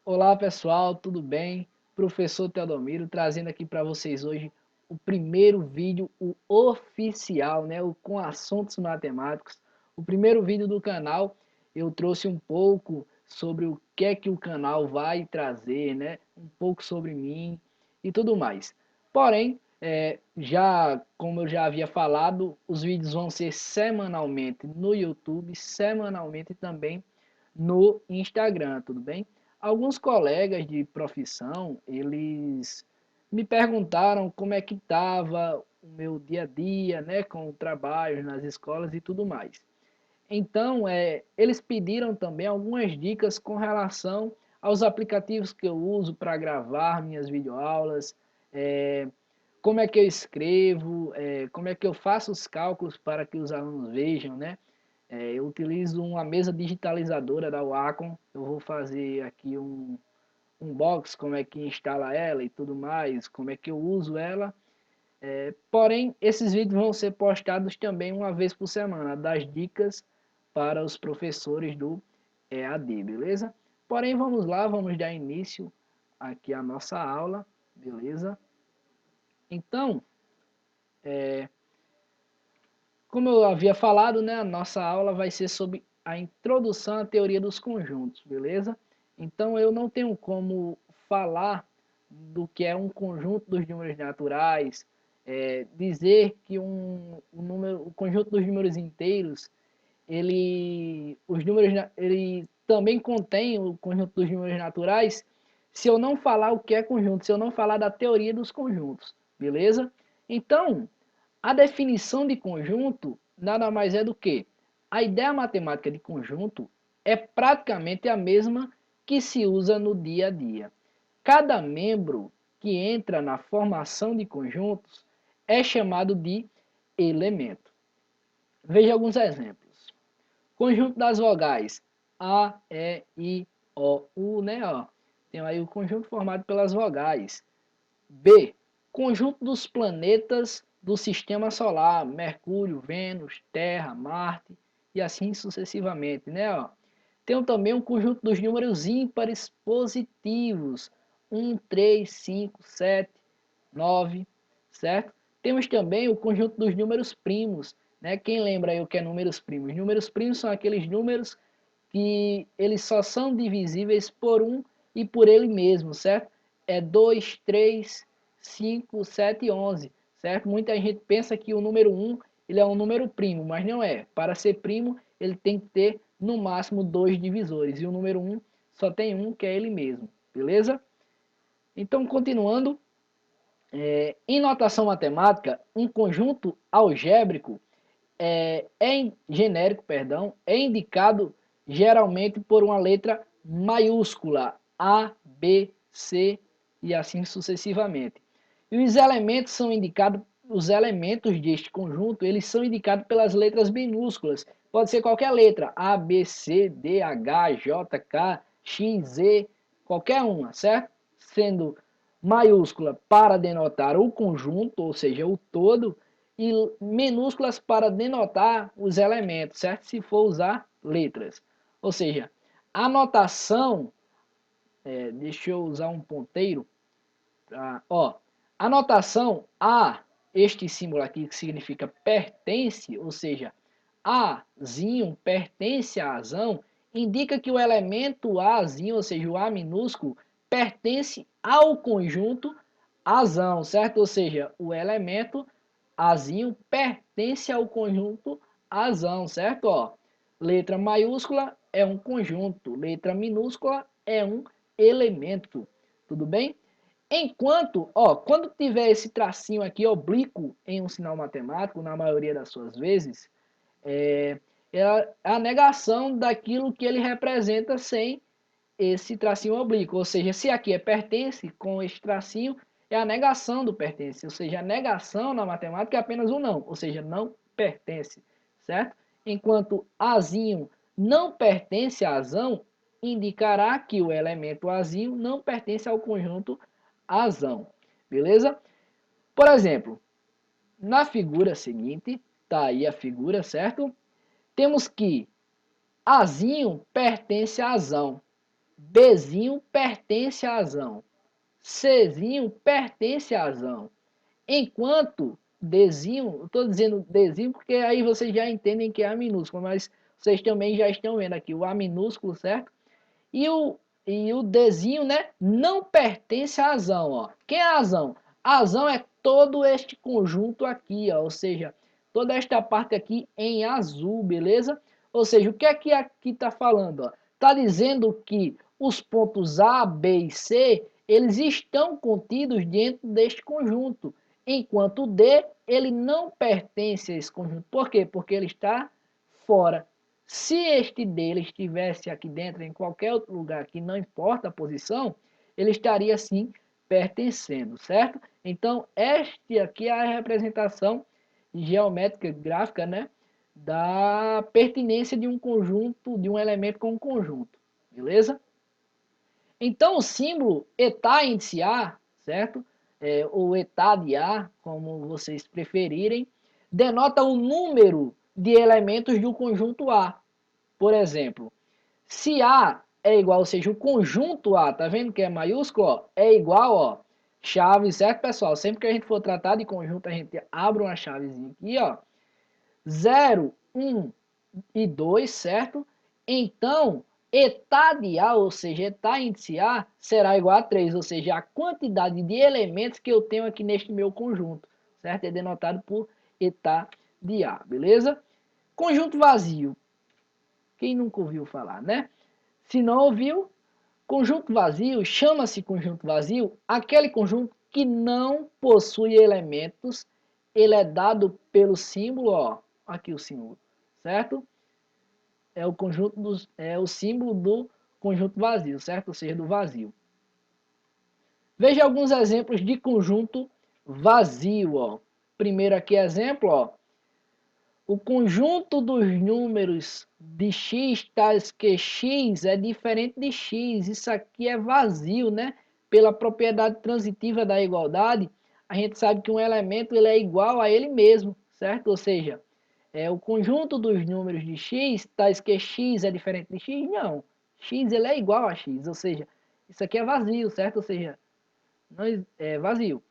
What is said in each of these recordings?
Olá pessoal, tudo bem? Professor Teodomiro trazendo aqui para vocês hoje o primeiro vídeo, o oficial, né? Com assuntos matemáticos. O primeiro vídeo do canal. Eu trouxe um pouco sobre o que é que o canal vai trazer, né? Um pouco sobre mim e tudo mais. Porém, como eu já havia falado, os vídeos vão ser semanalmente no YouTube, semanalmente também no Instagram, tudo bem? Alguns colegas de profissão, eles me perguntaram como é que estava o meu dia a dia, né, com o trabalho nas escolas e tudo mais. Então, eles pediram também algumas dicas com relação aos aplicativos que eu uso para gravar minhas videoaulas, é, como é que eu escrevo, como é que eu faço os cálculos para que os alunos vejam, né? Eu utilizo uma mesa digitalizadora da Wacom. Eu vou fazer aqui um box, como é que instala ela e tudo mais, como é que eu uso ela. Porém, esses vídeos vão ser postados também uma vez por semana, das dicas para os professores do EAD, beleza? Porém, vamos lá, vamos dar início aqui à nossa aula, beleza? Então, como eu havia falado, né, a nossa aula vai ser sobre a introdução à teoria dos conjuntos, beleza? Então eu não tenho como falar do que é um conjunto dos números naturais, dizer que o conjunto dos números inteiros, ele também contém o conjunto dos números naturais, se eu não falar o que é conjunto, se eu não falar da teoria dos conjuntos, beleza? Então, a definição de conjunto nada mais é do que a ideia matemática de conjunto é praticamente a mesma que se usa no dia a dia. Cada membro que entra na formação de conjuntos é chamado de elemento. Veja alguns exemplos. Conjunto das vogais A, E, I, O, U, né? Ó. Tem aí o conjunto formado pelas vogais. B. Conjunto dos planetas do Sistema Solar, Mercúrio, Vênus, Terra, Marte e assim sucessivamente, né? Ó. Tem também um conjunto dos números ímpares positivos, 1, 3, 5, 7, 9, certo? Temos também o conjunto dos números primos, né? Quem lembra aí o que é números primos? Números primos são aqueles números que eles só são divisíveis por um e por ele mesmo, certo? É 2, 3, 5, 7 e 11, certo? Muita gente pensa que o número 1 ele é um número primo, mas não é. Para ser primo, ele tem que ter no máximo 2 divisores, e o número 1 só tem um, que é ele mesmo, beleza? Então, continuando, em notação matemática, um conjunto algébrico genérico, perdão, é indicado geralmente por uma letra maiúscula, A, B, C e assim sucessivamente. E os elementos são indicados, os elementos deste conjunto, eles são indicados pelas letras minúsculas. Pode ser qualquer letra, A, B, C, D, H, J, K, X, Z, qualquer uma, certo? Sendo maiúscula para denotar o conjunto, ou seja, o todo, e minúsculas para denotar os elementos, certo? Se for usar letras. Ou seja, a notação, deixa eu usar um ponteiro, a notação A, este símbolo aqui que significa pertence, ou seja, Azinho pertence a Azão, indica que o elemento Azinho, ou seja, o A minúsculo, pertence ao conjunto Azão, certo? Ou seja, o elemento Azinho pertence ao conjunto Azão, certo? Ó, letra maiúscula é um conjunto, letra minúscula é um elemento, tudo bem? Enquanto, ó, quando tiver esse tracinho aqui oblíquo em um sinal matemático, na maioria das suas vezes, é a negação daquilo que ele representa sem esse tracinho oblíquo. Ou seja, se aqui é pertence, com esse tracinho, é a negação do pertence. Ou seja, a negação na matemática é apenas um não. Ou seja, não pertence, certo? Enquanto azinho não pertence a azão, indicará que o elemento azinho não pertence ao conjunto azão. Beleza? Por exemplo, na figura seguinte, tá aí a figura, certo? Temos que Azinho pertence a azão. Bzinho pertence a azão. Czinho pertence a azão. Enquanto Dzinho, eu estou dizendo Dzinho porque aí vocês já entendem que é A minúsculo, mas vocês também já estão vendo aqui o A minúsculo, certo? E o Dzinho, né, não pertence a azão, ó. Quem é a azão? A azão é todo este conjunto aqui, ó, ou seja, toda esta parte aqui em azul, beleza? Ou seja, o que é que aqui está falando, ó? Está dizendo que os pontos A, B e C, eles estão contidos dentro deste conjunto, enquanto o D, ele não pertence a esse conjunto. Por quê? Porque ele está fora. Se este dele estivesse aqui dentro, em qualquer outro lugar que não importa a posição, ele estaria sim pertencendo, certo? Então, este aqui é a representação geométrica gráfica, né, da pertinência de um conjunto, de um elemento com um conjunto, beleza? Então, o símbolo eta índice A, certo? Ou eta de A, como vocês preferirem, denota o número de elementos do conjunto A. Por exemplo, se A é igual, ou seja, o conjunto A, tá vendo que é maiúsculo, ó, é igual, ó, chave, certo, pessoal? Sempre que a gente for tratar de conjunto, a gente abre uma chavezinha aqui, ó, 0, 1 e 2, certo? Então, eta de A, ou seja, eta índice A, será igual a 3, ou seja, a quantidade de elementos que eu tenho aqui neste meu conjunto, certo? É denotado por eta de A, beleza? Conjunto vazio. Quem nunca ouviu falar, né? Se não ouviu, conjunto vazio, chama-se conjunto vazio aquele conjunto que não possui elementos, ele é dado pelo símbolo, ó, aqui o símbolo, certo? É o conjunto dos, é o símbolo do conjunto vazio, certo? Ou seja, do vazio. Veja alguns exemplos de conjunto vazio, ó. Primeiro aqui exemplo, ó. O conjunto dos números de x, tais que x é diferente de x. Isso aqui é vazio, né? Pela propriedade transitiva da igualdade, a gente sabe que um elemento ele é igual a ele mesmo, certo? Ou seja, o conjunto dos números de x, tais que x é diferente de x, não. X ele é igual a x, ou seja, isso aqui é vazio, certo? Ou seja, não é vazio.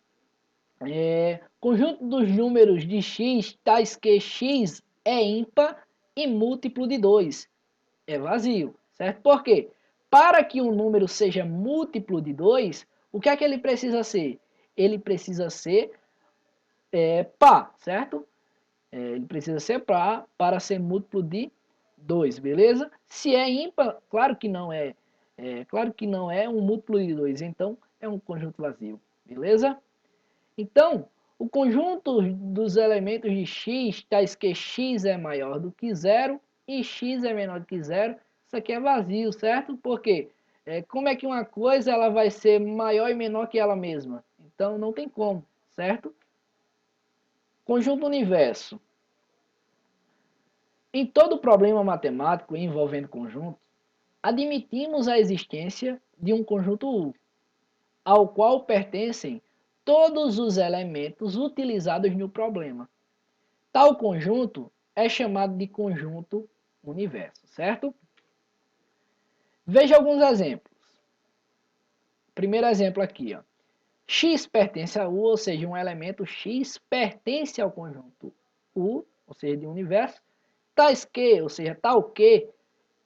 Conjunto dos números de x, tais que x é ímpar e múltiplo de 2. É vazio, certo? Por quê? Para que um número seja múltiplo de 2, o que é que ele precisa ser? Ele precisa ser par, certo? Ele precisa ser par para ser múltiplo de 2, beleza? Se é ímpar, claro que não é. Claro que não é um múltiplo de 2, então é um conjunto vazio, beleza? Então, o conjunto dos elementos de x, tais que x é maior do que zero e x é menor do que zero, isso aqui é vazio, certo? Porque como é que uma coisa ela vai ser maior e menor que ela mesma? Então, não tem como, certo? Conjunto universo. Em todo problema matemático envolvendo conjuntos, admitimos a existência de um conjunto U, ao qual pertencem todos os elementos utilizados no problema. Tal conjunto é chamado de conjunto universo, certo? Veja alguns exemplos. Primeiro exemplo aqui, ó. X pertence a U, ou seja, um elemento X pertence ao conjunto U, ou seja, de universo, tais que, ou seja, tal que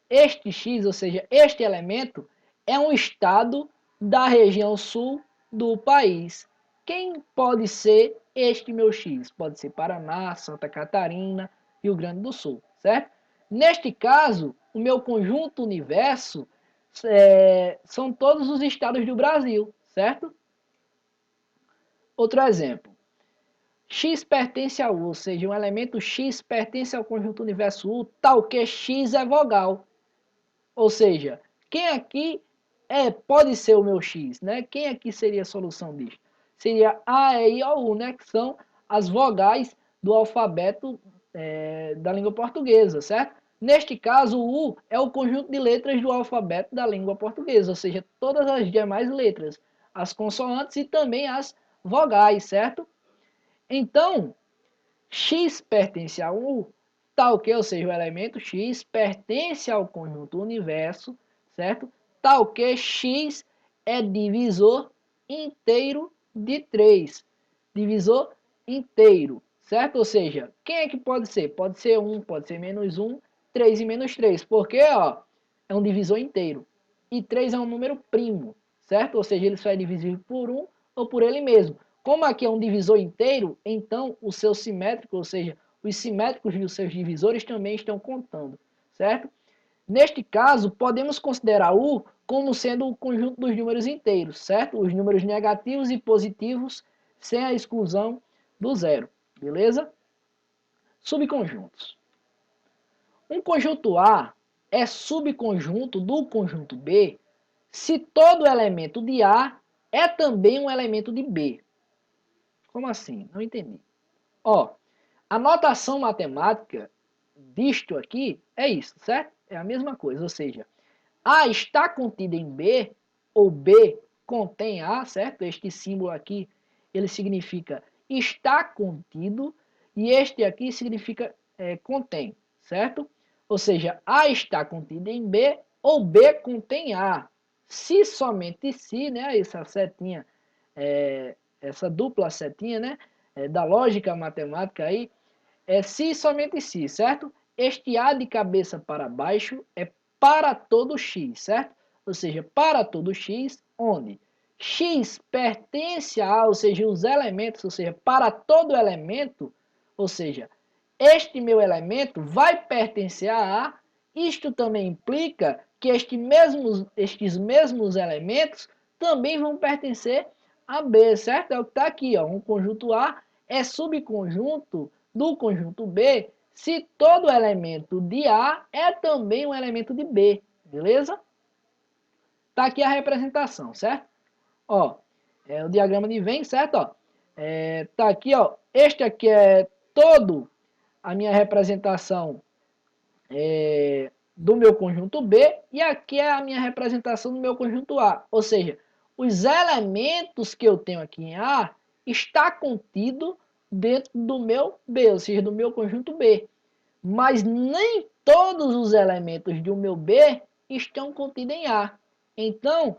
este X, ou seja, este elemento é um estado da região sul do país. Quem pode ser este meu X? Pode ser Paraná, Santa Catarina, Rio Grande do Sul, certo? Neste caso, o meu conjunto universo são todos os estados do Brasil, certo? Outro exemplo. X pertence a U, ou seja, um elemento X pertence ao conjunto universo U, tal que X é vogal. Ou seja, quem aqui pode ser o meu X, né? Quem aqui seria a solução disso? Seria A, E, I, O, U, né? Que são as vogais do alfabeto da língua portuguesa, certo? Neste caso, o U é o conjunto de letras do alfabeto da língua portuguesa, ou seja, todas as demais letras, as consoantes e também as vogais, certo? Então, X pertence a U, tal que, ou seja, o elemento x pertence ao conjunto universo, certo? Tal que x é divisor inteiro de 3. Divisor inteiro, certo? Ou seja, quem é que pode ser? Pode ser 1, pode ser menos 1, 3 e menos 3. Porque, ó, é um divisor inteiro. E 3 é um número primo, certo? Ou seja, ele só é divisível por 1 ou por ele mesmo. Como aqui é um divisor inteiro, então o seu simétrico, ou seja, os simétricos dos seus divisores também estão contando, certo? Neste caso, podemos considerar U como sendo o conjunto dos números inteiros, certo? Os números negativos e positivos sem a exclusão do zero, beleza? Subconjuntos. Um conjunto A é subconjunto do conjunto B se todo elemento de A é também um elemento de B. Como assim? Não entendi. Ó, a notação matemática disto aqui é isso, certo? É a mesma coisa, ou seja, A está contida em B, ou B contém A, certo? Este símbolo aqui, ele significa está contido, e este aqui significa contém, certo? Ou seja, A está contida em B, ou B contém A. Se somente se, né, essa setinha, essa dupla setinha, né, da lógica matemática aí, se somente se, certo? Este A de cabeça para baixo é para todo x, certo? Ou seja, para todo x, onde x pertence a, ou seja, os elementos, ou seja, para todo elemento, ou seja, este meu elemento vai pertencer a A. Isto também implica que estes mesmos elementos também vão pertencer a B, certo? É o que está aqui, ó. Um conjunto A é subconjunto do conjunto B se todo elemento de A é também um elemento de B, beleza? Tá aqui a representação, certo? Ó, o diagrama de Venn, certo? Ó, tá aqui, ó, este aqui é todo a minha representação do meu conjunto B e aqui é a minha representação do meu conjunto A. Ou seja, os elementos que eu tenho aqui em A está contido dentro do meu B, ou seja, do meu conjunto B. Mas nem todos os elementos do meu B estão contidos em A. Então,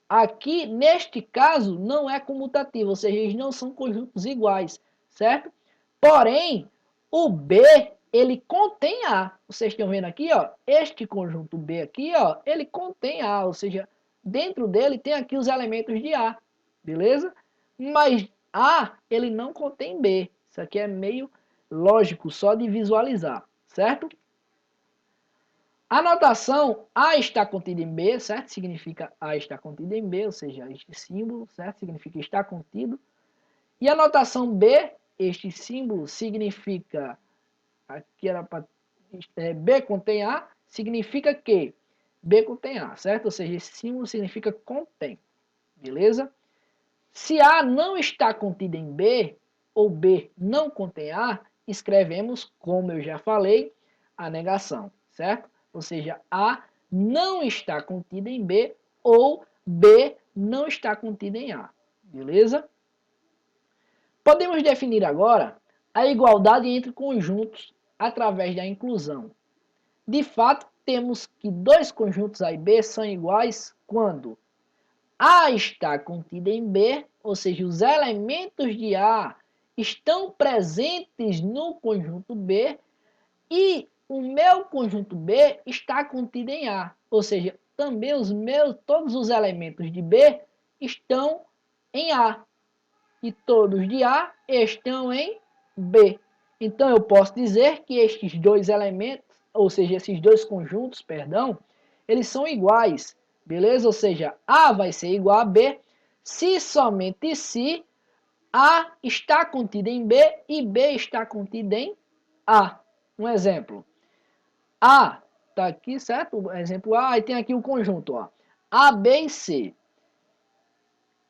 aqui, neste caso, não é comutativo, ou seja, eles não são conjuntos iguais, certo? Porém, o B, ele contém A. Vocês estão vendo aqui, ó, este conjunto B aqui, ó, ele contém A, ou seja, dentro dele tem aqui os elementos de A, beleza? Mas A, ele não contém B. Isso aqui é meio lógico, só de visualizar, certo? A notação A está contida em B, certo? Significa A está contida em B, ou seja, este símbolo, certo? Significa está contido. E a notação B, este símbolo, significa, aqui era para, B contém A, significa que B contém A, certo? Ou seja, esse símbolo significa contém, beleza? Se A não está contida em B, ou B não contém A, escrevemos, como eu já falei, a negação, certo? Ou seja, A não está contida em B, ou B não está contida em A, beleza? Podemos definir agora a igualdade entre conjuntos através da inclusão. De fato, temos que dois conjuntos A e B são iguais quando A está contida em B, ou seja, os elementos de A estão presentes no conjunto B e o meu conjunto B está contido em A, ou seja, também todos os elementos de B estão em A e todos de A estão em B. Então eu posso dizer que estes dois elementos, ou seja, esses dois conjuntos, perdão, eles são iguais, beleza? Ou seja, A vai ser igual a B se somente se A está contida em B e B está contida em A. Um exemplo. A está aqui, certo? Exemplo A, e tem aqui o conjunto, ó. A, B e C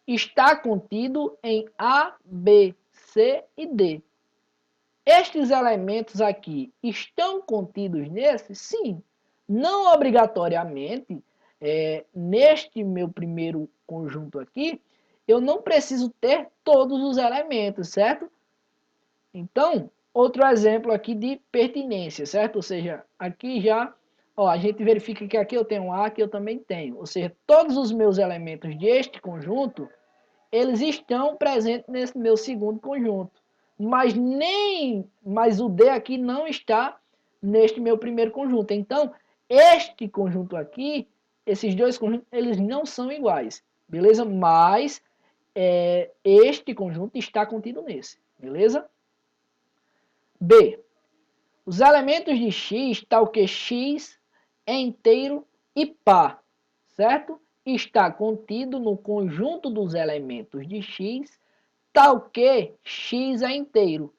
está contido em A, B, C e D. Estes elementos aqui estão contidos nesse? Sim. Não obrigatoriamente, neste meu primeiro conjunto aqui, eu não preciso ter todos os elementos, certo? Então, Outro exemplo aqui de pertinência, certo? Ou seja, aqui já, ó, a gente verifica que aqui eu tenho A, aqui eu também tenho. Ou seja, todos os meus elementos deste conjunto, eles estão presentes nesse meu segundo conjunto. Mas o D aqui não está neste meu primeiro conjunto. Então, este conjunto aqui, esses dois conjuntos, eles não são iguais, beleza? Mas este conjunto está contido nesse, beleza? B. Os elementos de x, tal que x é inteiro e par, certo? Está contido no conjunto dos elementos de x, tal que x é inteiro.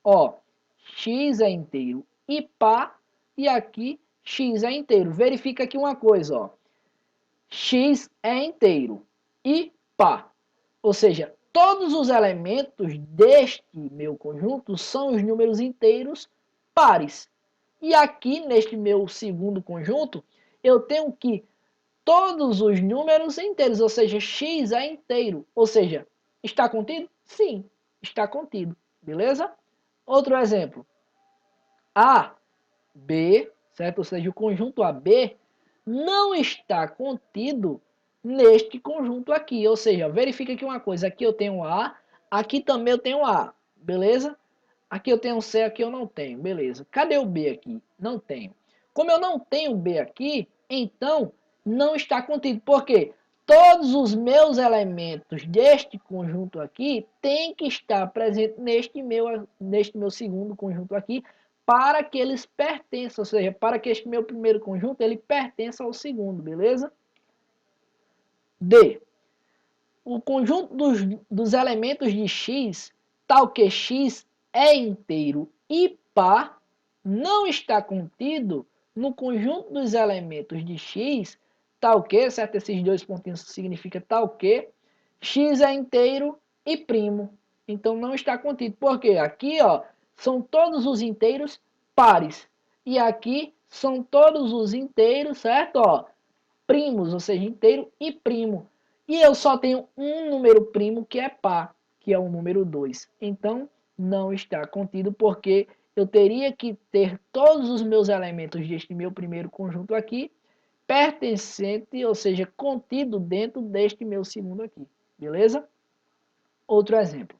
Ó, x é inteiro e par, e aqui x é inteiro. Verifica aqui uma coisa, ó. X é inteiro e par. Ou seja, todos os elementos deste meu conjunto são os números inteiros pares. E aqui, neste meu segundo conjunto, eu tenho que todos os números inteiros, ou seja, x é inteiro. Ou seja, está contido? Sim, está contido. Beleza? Outro exemplo. A, B, certo? Ou seja, o conjunto AB não está contido neste conjunto aqui. Ou seja, verifica aqui uma coisa. Aqui eu tenho A, aqui também eu tenho A. Beleza? Aqui eu tenho C, aqui eu não tenho. Beleza. Cadê o B aqui? Não tenho. Como eu não tenho B aqui, então não está contido. Por quê? Todos os meus elementos deste conjunto aqui têm que estar presentes neste meu segundo conjunto aqui para que eles pertençam, ou seja, para que este meu primeiro conjunto ele pertença ao segundo, beleza? D. O conjunto dos elementos de x, tal que x é inteiro e par, não está contido no conjunto dos elementos de x, tal que, certo? Esses dois pontinhos significa tal que, x é inteiro e primo. Então não está contido. Por quê? Aqui, ó, são todos os inteiros pares. E aqui são todos os inteiros, certo? Ó, primos, ou seja, inteiro e primo. E eu só tenho um número primo que é par, que é o número 2. Então, não está contido porque eu teria que ter todos os meus elementos deste meu primeiro conjunto aqui pertencente, ou seja, contido dentro deste meu segundo aqui. Beleza? Outro exemplo.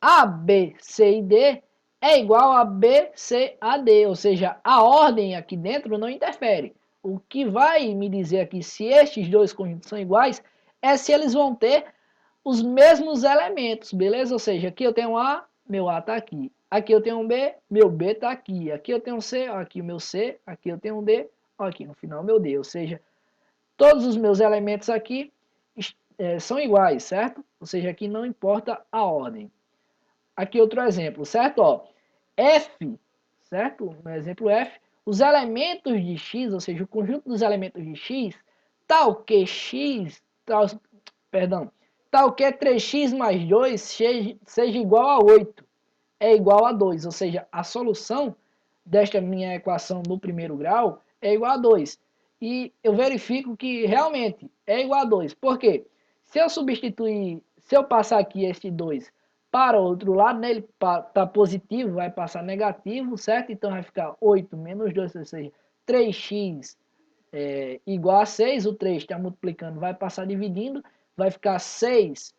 A, B, C e D é igual a B, C, A, D, ou seja, a ordem aqui dentro não interfere. O que vai me dizer aqui se estes dois conjuntos são iguais é se eles vão ter os mesmos elementos, beleza? Ou seja, aqui eu tenho um A, meu A está aqui. Aqui eu tenho um B, meu B está aqui. Aqui eu tenho um C, aqui o meu C. Aqui eu tenho um D, aqui no final meu D. Ou seja, todos os meus elementos aqui são iguais, certo? Ou seja, aqui não importa a ordem. Aqui outro exemplo, certo? Ó, F, certo? No exemplo F, os elementos de x, ou seja, o conjunto dos elementos de x, tal que x, tal que 3x mais 2 seja igual a 8, é igual a 2, ou seja, a solução desta minha equação do primeiro grau é igual a 2. E eu verifico que realmente é igual a 2. Por quê? Se eu substituir, se eu passar aqui este 2 para o outro lado, né, ele está positivo, vai passar negativo, certo? Então vai ficar 8 menos 2, ou seja, 3x igual a 6, o 3 está multiplicando, vai passar dividindo, vai ficar 6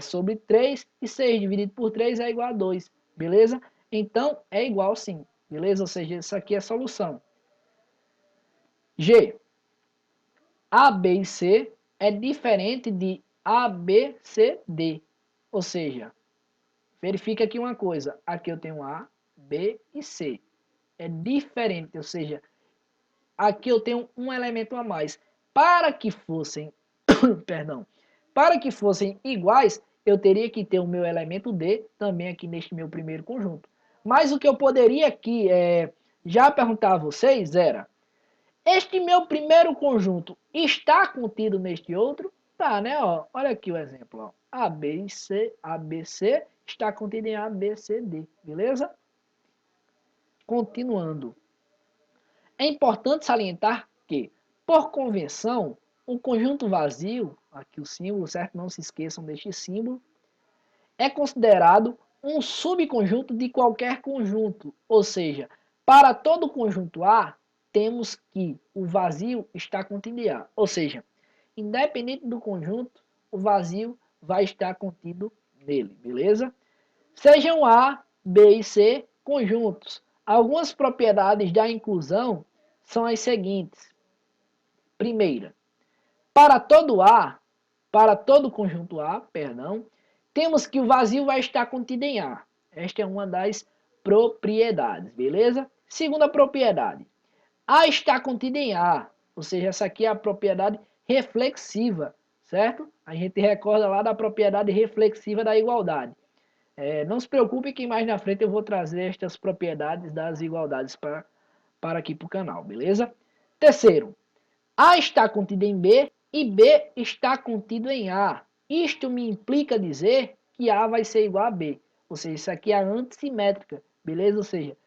sobre 3, e 6 dividido por 3 é igual a 2, beleza? Então é igual sim, beleza? Ou seja, isso aqui é a solução. G. A, B e C é diferente de A, B, C, D. Ou seja, verifica aqui uma coisa. Aqui eu tenho A, B e C. É diferente, ou seja, aqui eu tenho um elemento a mais. Para que fossem, perdão, para que fossem iguais, eu teria que ter o meu elemento D também aqui neste meu primeiro conjunto. Mas o que eu poderia aqui já perguntar a vocês era, este meu primeiro conjunto está contido neste outro? Tá, né? Ó, olha aqui o exemplo. Ó. A, B e C, A, B, C está contido em A, B, C, D. Beleza? Continuando. É importante salientar que, por convenção, um conjunto vazio, aqui o símbolo, certo? Não se esqueçam deste símbolo, é considerado um subconjunto de qualquer conjunto, ou seja, para todo conjunto A, temos que o vazio está contido em A, ou seja, independente do conjunto, o vazio vai estar contido nele, beleza? Sejam A, B e C conjuntos. Algumas propriedades da inclusão são as seguintes. Primeira, para todo A, para todo conjunto A, perdão, temos que o vazio vai estar contido em A. Esta é uma das propriedades, beleza? Segunda propriedade, A está contido em A, ou seja, essa aqui é a propriedade reflexiva, certo? A gente recorda lá da propriedade reflexiva da igualdade. Não se preocupe que mais na frente eu vou trazer estas propriedades das igualdades para aqui para o canal, beleza? Terceiro, A está contido em B e B está contido em A. Isto me implica dizer que A vai ser igual a B. Ou seja, isso aqui é a antissimétrica, beleza? Ou seja,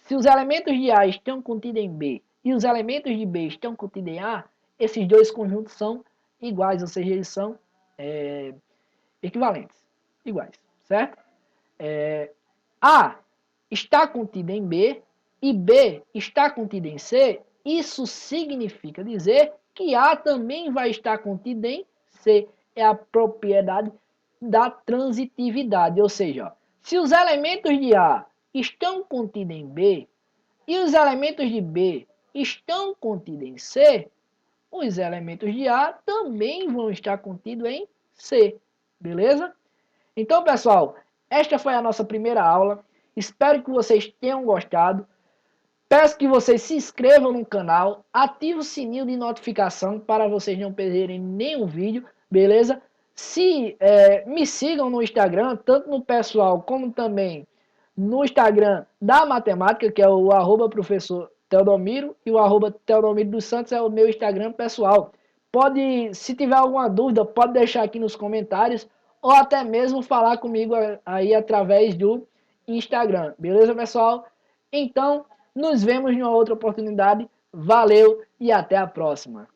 se os elementos de A estão contidos em B e os elementos de B estão contidos em A, esses dois conjuntos são iguais, ou seja, eles são equivalentes, iguais, certo? A está contido em B e B está contido em C, isso significa dizer que A também vai estar contido em C. É a propriedade da transitividade, ou seja, ó, se os elementos de A estão contidos em B e os elementos de B estão contidos em C, os elementos de A também vão estar contidos em C, beleza? Então, pessoal, esta foi a nossa primeira aula. Espero que vocês tenham gostado. Peço que vocês se inscrevam no canal, ativem o sininho de notificação para vocês não perderem nenhum vídeo, beleza? Me sigam no Instagram, tanto no pessoal como também no Instagram da matemática, que é o @professor Teodomiro, e o @Teodomiro dos Santos é o meu Instagram pessoal. Se tiver alguma dúvida, pode deixar aqui nos comentários, ou até mesmo falar comigo aí através do Instagram, beleza, pessoal? Então, nos vemos em uma outra oportunidade. Valeu e até a próxima.